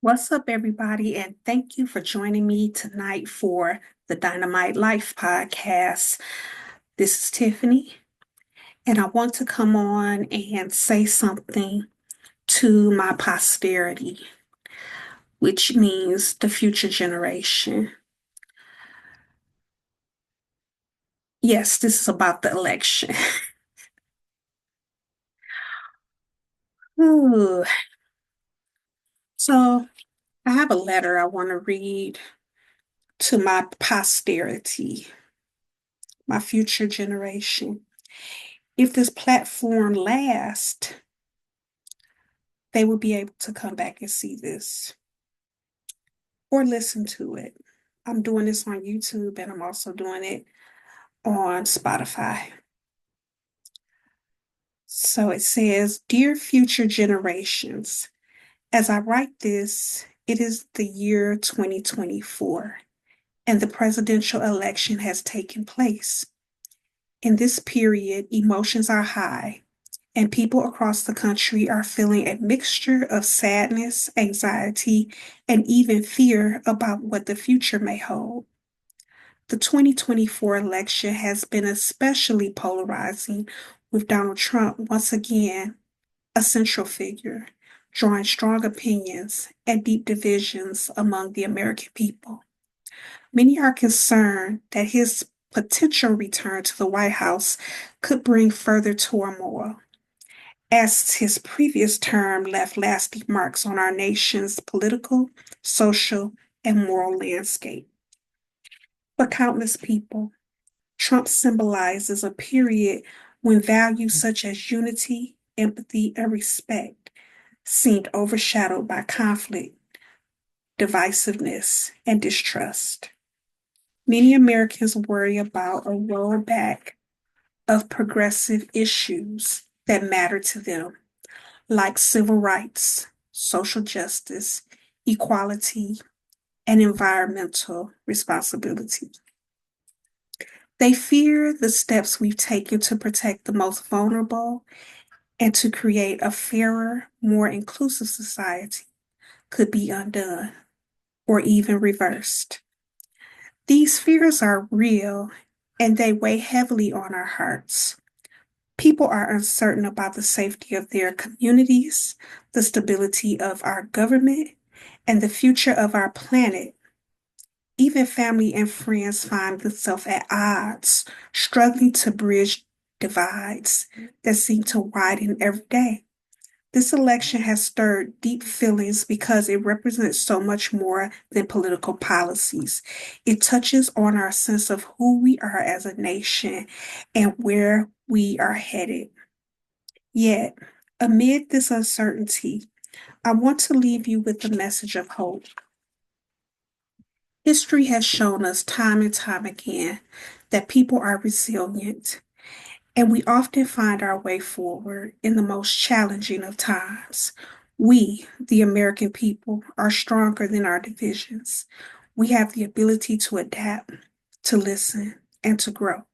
What's up, everybody? And thank you for joining me tonight for the Dynamite Life podcast. This is Tiffany, and I want to come on and say something to my posterity, which means the future generation. Yes, this is about the election. Ooh. So, I have a letter I want to read to my posterity, my future generation. If this platform lasts, they will be able to come back and see this or listen to it. I'm doing this on YouTube and I'm also doing it on Spotify. So it says, Dear future generations, as I write this, it is the year 2024 and the presidential election has taken place. In this period, emotions are high and people across the country are feeling a mixture of sadness, anxiety, and even fear about what the future may hold. The 2024 election has been especially polarizing, with Donald Trump once again a central figure, drawing strong opinions and deep divisions among the American people. Many are concerned that his potential return to the White House could bring further turmoil as his previous term left lasting marks on our nation's political, social, and moral landscape. For countless people, Trump symbolizes a period when values such as unity, empathy, and respect seemed overshadowed by conflict, divisiveness, and distrust. Many Americans worry about a rollback of progressive issues that matter to them like civil rights, social justice, equality, and environmental responsibility. They fear the steps we've taken to protect the most vulnerable and to create a fairer, more inclusive society could be undone or even reversed. These fears are real and they weigh heavily on our hearts. People are uncertain about the safety of their communities, the stability of our government, and the future of our planet. Even family and friends find themselves at odds, struggling to bridge divides that seem to widen every day. This election has stirred deep feelings because it represents so much more than political policies. It touches on our sense of who we are as a nation and where we are headed. Yet, amid this uncertainty, I want to leave you with a message of hope. History has shown us time and time again that people are resilient, and we often find our way forward in the most challenging of times. We, the American people, are stronger than our divisions. We have the ability to adapt, to listen, and to grow.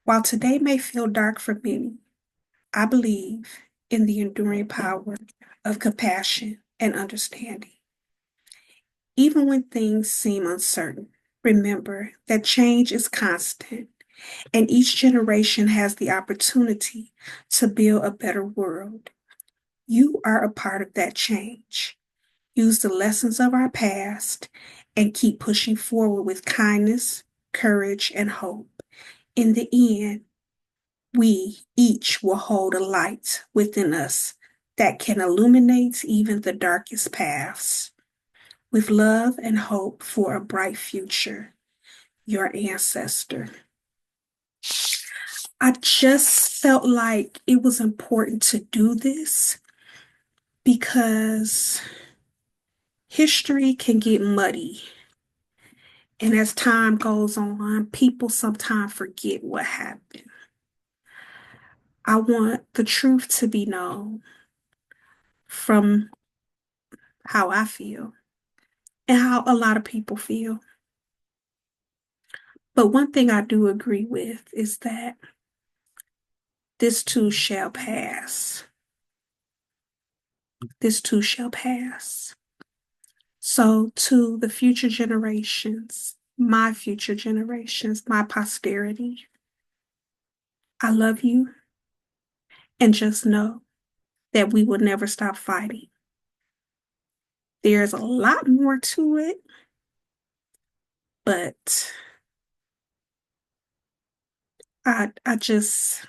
While today may feel dark for many, I believe in the enduring power of compassion and understanding. Even when things seem uncertain, remember that change is constant and each generation has the opportunity to build a better world. You are a part of that change. Use the lessons of our past and keep pushing forward with kindness, courage, and hope. In the end, we each will hold a light within us that can illuminate even the darkest paths. With love and hope for a bright future, your ancestor. I just felt like it was important to do this because history can get muddy. And as time goes on, people sometimes forget what happened. I want the truth to be known from how I feel and how a lot of people feel. But one thing I do agree with is that this too shall pass. This too shall pass. So, to the future generations, my posterity, I love you, and just know that we will never stop fighting. There's a lot more to it, but I just,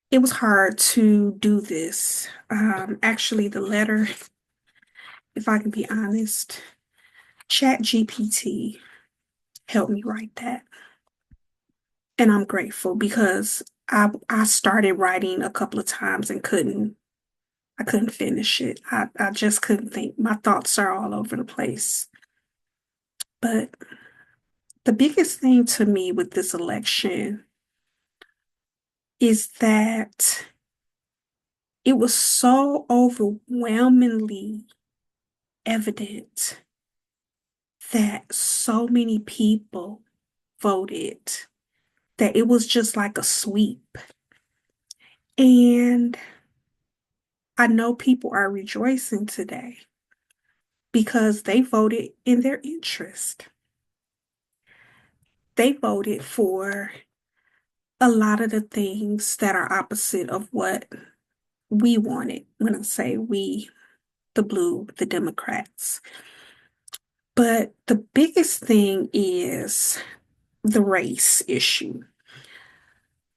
it was hard to do this. Actually, the letter, if I can be honest, Chat GPT helped me write that. And I'm grateful because I started writing a couple of times and I couldn't finish it. I just couldn't think. My thoughts are all over the place. But the biggest thing to me with this election is that it was so overwhelmingly evident that so many people voted that it was just like a sweep. And I know people are rejoicing today because they voted in their interest. They voted for a lot of the things that are opposite of what we wanted. When I say we, the blue, the Democrats. But the biggest thing is the race issue.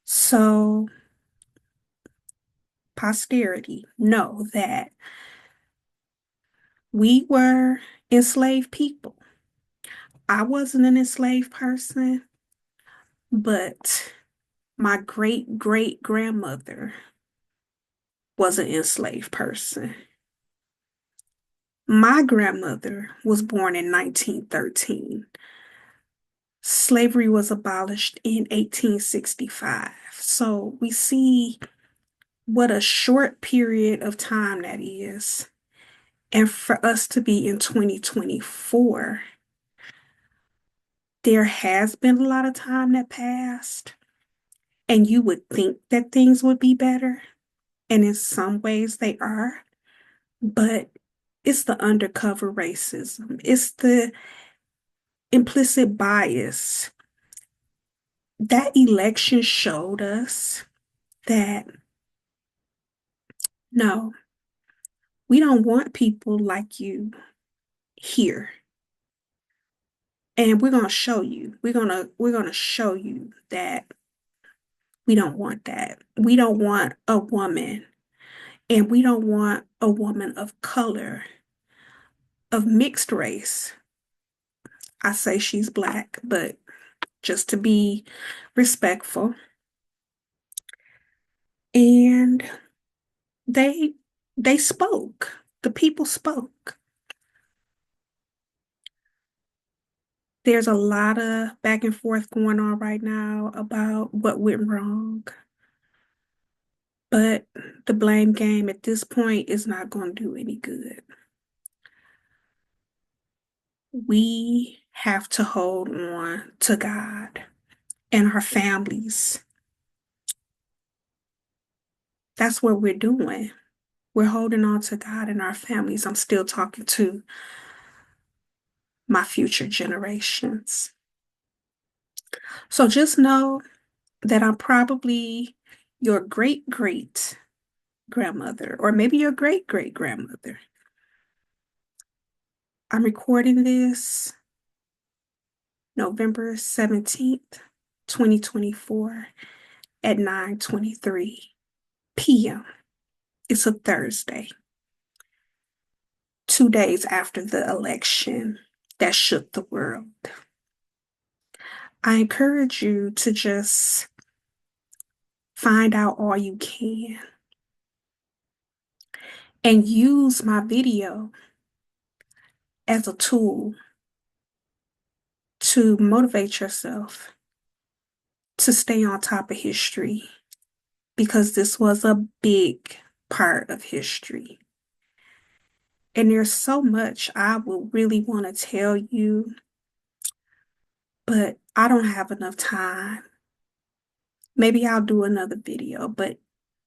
So, posterity know that we were enslaved people. I wasn't an enslaved person, but my great great grandmother was an enslaved person. My grandmother was born in 1913. Slavery was abolished in 1865. So we see what a short period of time that is. And for us to be in 2024, there has been a lot of time that passed, and you would think that things would be better. And in some ways they are, but it's the undercover racism, it's the implicit bias. That election showed us that no, we don't want people like you here. And we're going to show you. We're going to show you that we don't want that. We don't want a woman, and we don't want a woman of color, of mixed race. I say she's black, but just to be respectful. And they they spoke. The people spoke. There's a lot of back and forth going on right now about what went wrong. But the blame game at this point is not going to do any good. We have to hold on to God and our families. That's what we're doing. We're holding on to God and our families. I'm still talking to my future generations. So just know that I'm probably your great great grandmother, or maybe your great great grandmother. I'm recording this November 17th, 2024 at 9:23 p.m. It's a Thursday, 2 days after the election that shook the world. I encourage you to just find out all you can and use my video as a tool to motivate yourself to stay on top of history, because this was a big part of history. And there's so much I would really want to tell you, but I don't have enough time. Maybe I'll do another video, but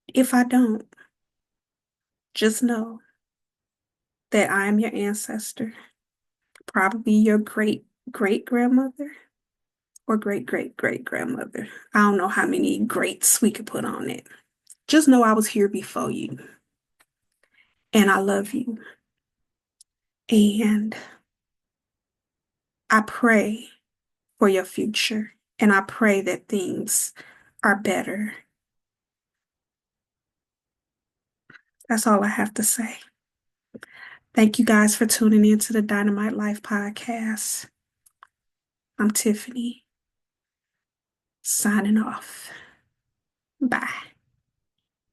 if I don't, just know that I am your ancestor, probably your great great grandmother or great great great grandmother. I don't know how many greats we could put on it. Just know I was here before you, and I love you. And I pray for your future, and I pray that things are better. That's all I have to say. Thank you guys for tuning in to the Dynamite Life podcast. I'm Tiffany, signing off. Bye.